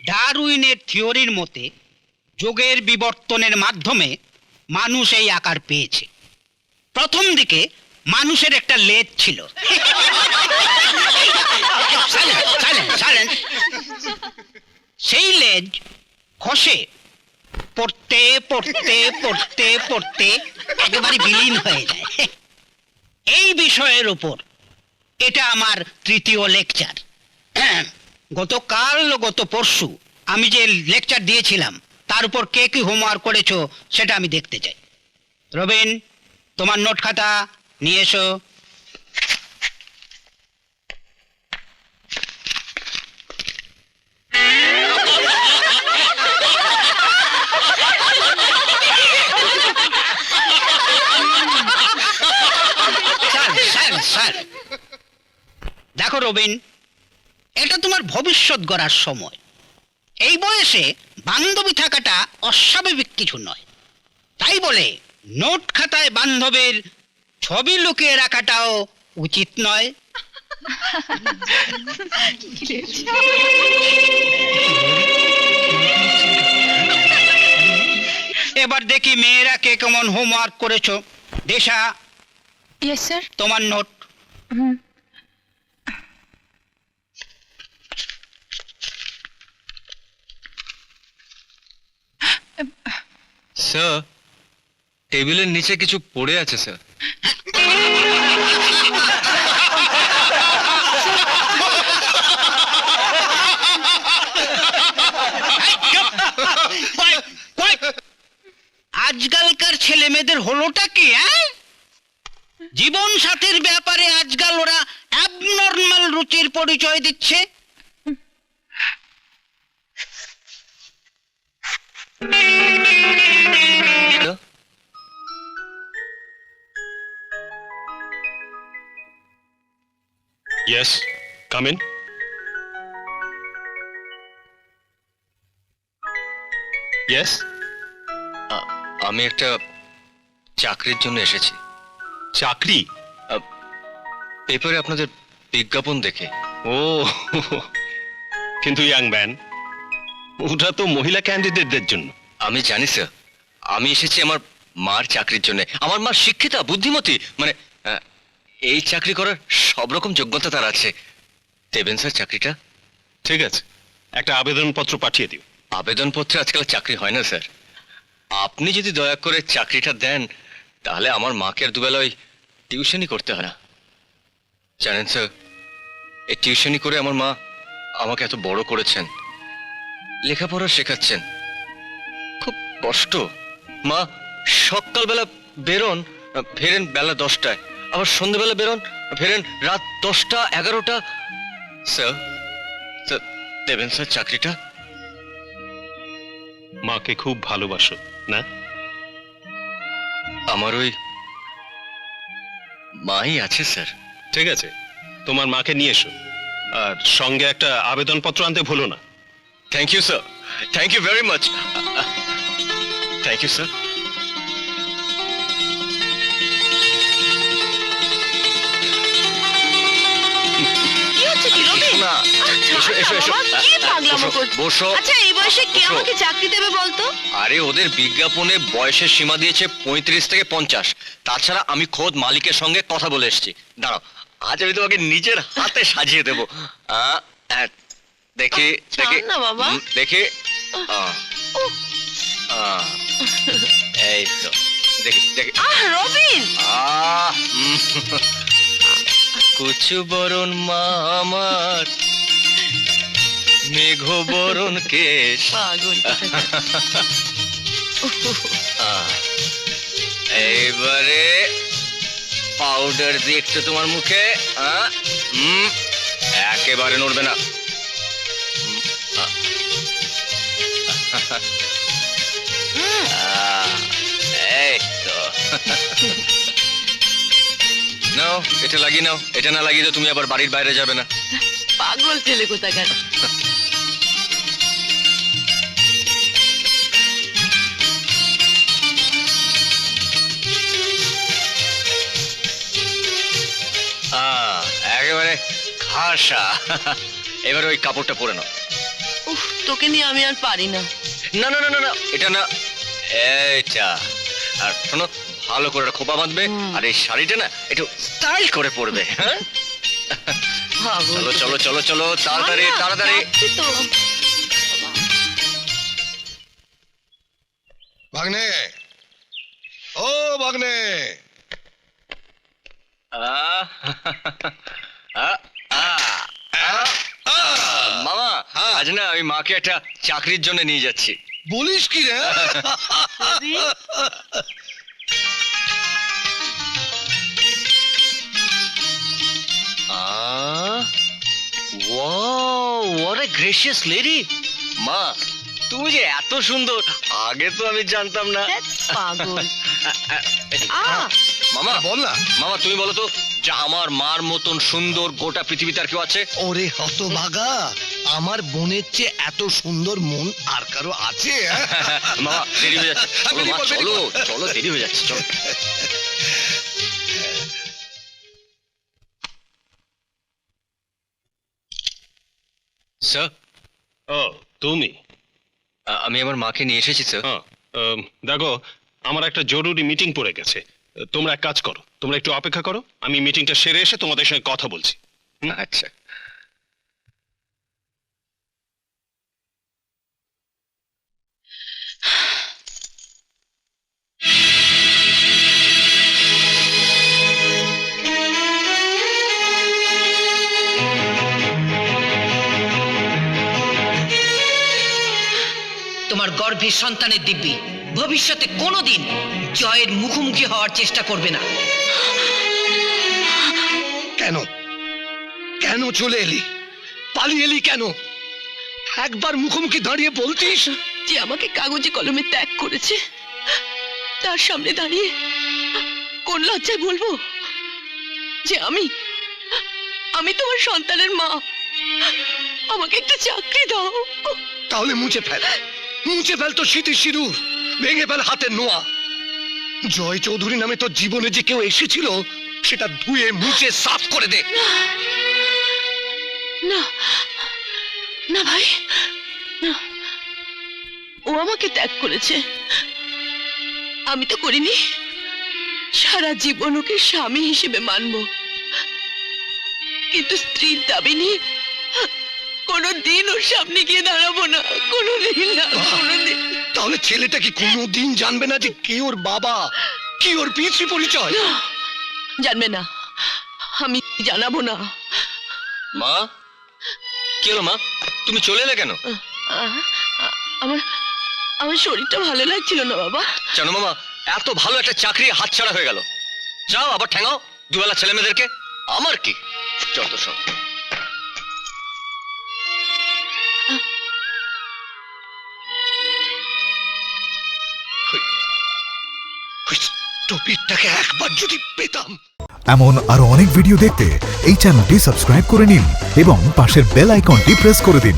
ডারউইনের থিওরির মতে যোগের বিবর্তনের মাধ্যমে মানুষ এই আকার পেয়েছে। প্রথম দিকে মানুষের একটা লেজ ছিল। সেই লেজ খসে পড়তে পড়তে পড়তে পড়তে একেবারে বিলীন হয়ে যায়। এই বিষয়ের উপর এটা আমার তৃতীয় লেকচার। গত পরশু আমি যে লেকচার দিয়েছিলাম তার উপর কে কি হোমওয়ার্ক করেছো সেটা আমি দেখতে চাই। রবিন, তোমার নোট খাতা নিয়ে এসো। স্যার, দেখো রবিন, এটা তোমার ভবিষ্যৎ গড়ার সময়। এই বয়সে বান্ধবী থাকাটা অস্বাভাবিক কিছু নয়। তাই বলে নোট খাতায় বান্ধবীর ছবি লুকিয়ে রাখাটাও উচিত নয়। এবার দেখি মেয়েরা কে কেমন হোমওয়ার্ক করেছো। দেশা, ইয়েস স্যার। তোমার নোট। স্যার, টেবিলের নিচে কিছু পড়ে আছে স্যার। আজকালকার ছেলে মেয়েদের হলোটা কি? জীবন সাথীর ব্যাপারে আজকাল ওরা অ্যাবনর্মাল রুচির পরিচয় দিচ্ছে। Yes, come in. Yes? আমি একটা চাকরির জন্য এসেছি। চাকরি? পেপারে আপনাদের বিজ্ঞাপন দেখে। ও, কিন্তু ইয়াং ম্যান, ওটা তো মহিলা ক্যান্ডিডেটদের জন্য। আমি জানি স্যার, আমি এসেছি আমার মার চাকরির জন্য। আমার মা শিক্ষিতা, বুদ্ধিমতী, মানে এই চাকরি করার সব রকম যোগ্যতা তার আছে। দেবেন স্যার চাকরিটা? ঠিক আছে, একটা আবেদনপত্র পাঠিয়ে দিও। আবেদনপত্রে আজকাল চাকরি হয় না স্যার। আপনি যদি দয়া করে চাকরিটা দেন তাহলে আমার মাকে আর দুবেলা ওই টিউশনই করতে হয় না। জানেন স্যার, এই টিউশনই করে আমার মা আমাকে এত বড় করেছেন, লেখাপড়া শেখাচ্ছেন। খুব কষ্ট। মা সকালবেলা বেরোন, ফেরেন বেলা 10টায়, আবার সন্ধ্যেবেলা বেরোন, ফেরেন রাত 10টা 11টা। স্যার, স্যার দেবেন স্যার চাকরিটা? মাকে খুব ভালোবাসো না? আমার ওই মাই আছে স্যার। ঠিক আছে, তোমার মাকে নিয়ে এসো, আর সঙ্গে একটা আবেদনপত্র আনতে ভুলো না। Thank you sir, thank you very much. Thank you sir. কি হচ্ছে কি রবিন? না, এসো এসো এসো। কি পাগলামো করছো? বসো। আচ্ছা, এই বয়সে কে বসো। আমাকে চাকরি দেবে বলতো? আরে ওদের বিজ্ঞাপনে বয়সের সীমা দিয়েছে 35 থেকে 50। তাছাড়া আমি খোদ মালিকের সঙ্গে কথা বলে এসেছি। দাঁড়াও, আজ আমি তোমাকে নিজের হাতে সাজিয়ে দেবো। দেখি দেখি না বাবা। দেখি। এই তো দেখি দেখি। রবিন, কুচু বরণ মা আমার, মেঘ বরণ কেশ। পাগল। এইবারে পাউডার দিয়ে একটু তোমার মুখে। একেবারে নড়বে না। এই তো। নাও, এটা লাগিয়ে নাও। এটা না লাগিয়ে তো তুমি আবার বাড়ির বাইরে যাবে না। পাগল ছেলে কোথাকার। একেবারে খাসা। এবারে ওই কাপড়টা পরে নাও। উফ, তোকে নিয়ে আমি আর পারি না। না না না না না, এটা না, এইটা। আর শোনো, ভালো করে খোপা বাঁধবে, আর এই শাড়িটা না একটু স্টাইল করে পরবে। হ্যাঁ, পাগল চলো চলো চলো চলো, তাড়াতাড়ি না, তাড়াতাড়ি। যাচ্ছি তো। ভাগ্নে, ও ভাগ্নে, আহ, আহ, আহ, আহ, মামা, আজ না আমি মাকে একটা চাকরির জন্য নিয়ে যাচ্ছি। বলিস কি রে? what a gracious lady! মা, তুমি যে এত সুন্দর, আগে তো আমি জানতাম না। ধ্যাৎ, পাগল। মামা, বল না। মামা তুমি বলো তো, যে আমার মার মতন সুন্দর গোটা পৃথিবীতে আর কেউ আছে? ওরে হতভাগা, আমার বোনের চেয়ে এত সুন্দর মন আর কারো আছে? মামা, দেরি হয়ে যাচ্ছে, চলো মা, বেরিয়ে চলো পড়। চলো, দেরি হয়ে যাচ্ছে, চলো। স্যার, ও তুমি? আমি আমার মাকে নিয়ে এসেছি স্যার। হ্যাঁ, দেখো, আমার একটা জরুরি মিটিং পড়ে গেছে। তোমরা এক কাজ করো, তোমরা একটু অপেক্ষা করো, আমি মিটিংটা সেরে এসে তোমাদের সঙ্গে কথা বলছি। আচ্ছা। তোমার গর্ভের সন্তানের দিব্যি ভবিষ্যতে কোনোদিন জয়ের মুখোমুখি হওয়ার চেষ্টা করবে না। কেন কেন চলে এলি? পালিয়ে এলি কেন? একবার মুখোমুখি দাঁড়িয়ে বলতিস। যে আমাকে কাগজে কলমে ত্যাগ করেছে, তার সামনে দাঁড়িয়ে কোন লজ্জায় বলবো যে আমি তোমার সন্তানের মা, আমাকে একটা চাকরি দাও। তাহলে মুছে ফেল তো স্মৃতির সিঁদুর, ভেঙে ফেল হাতের নোয়া। জয় চৌধুরী নামে তোর জীবনে যে কেউ এসেছিল, সেটা ধুয়ে মুছে সাফ করে দে। না না ভাই, না, ও আমাকে ত্যাগ করেছে, আমি তো করিনি। সারা জীবন ওকে স্বামী হিসেবে মানবো, কিন্তু স্ত্রীর দাবি নিয়ে কোনোদিন ওর সামনে গিয়ে দাঁড়াবো না, কোনোদিন না, কোনোদিন। তাহলে ছেলেটা কি কোনোদিন জানবে না যে কে ওর বাবা, কি ওর পিতৃ পরিচয়? জানবে না, আমি জানাবো না। মা, কি হলো মা, তুমি চলে এলে কেন? আমার আমার শরীরটা ভালো লাগছিল না বাবা। জানো মামা, এত ভালো একটা চাকরি হাতছাড়া হয়ে গেল। যাও আবার ঠ্যাঙাও দুবেলা ছেলে মেয়েদেরকে। আমার কি, যত সব। ওই টপিকটাকে একবার যদি পেতাম। এমন আরো অনেক ভিডিও দেখতে এই চ্যানেলটি সাবস্ক্রাইব করে নিন এবং পাশের বেল আইকনটি প্রেস করে দিন।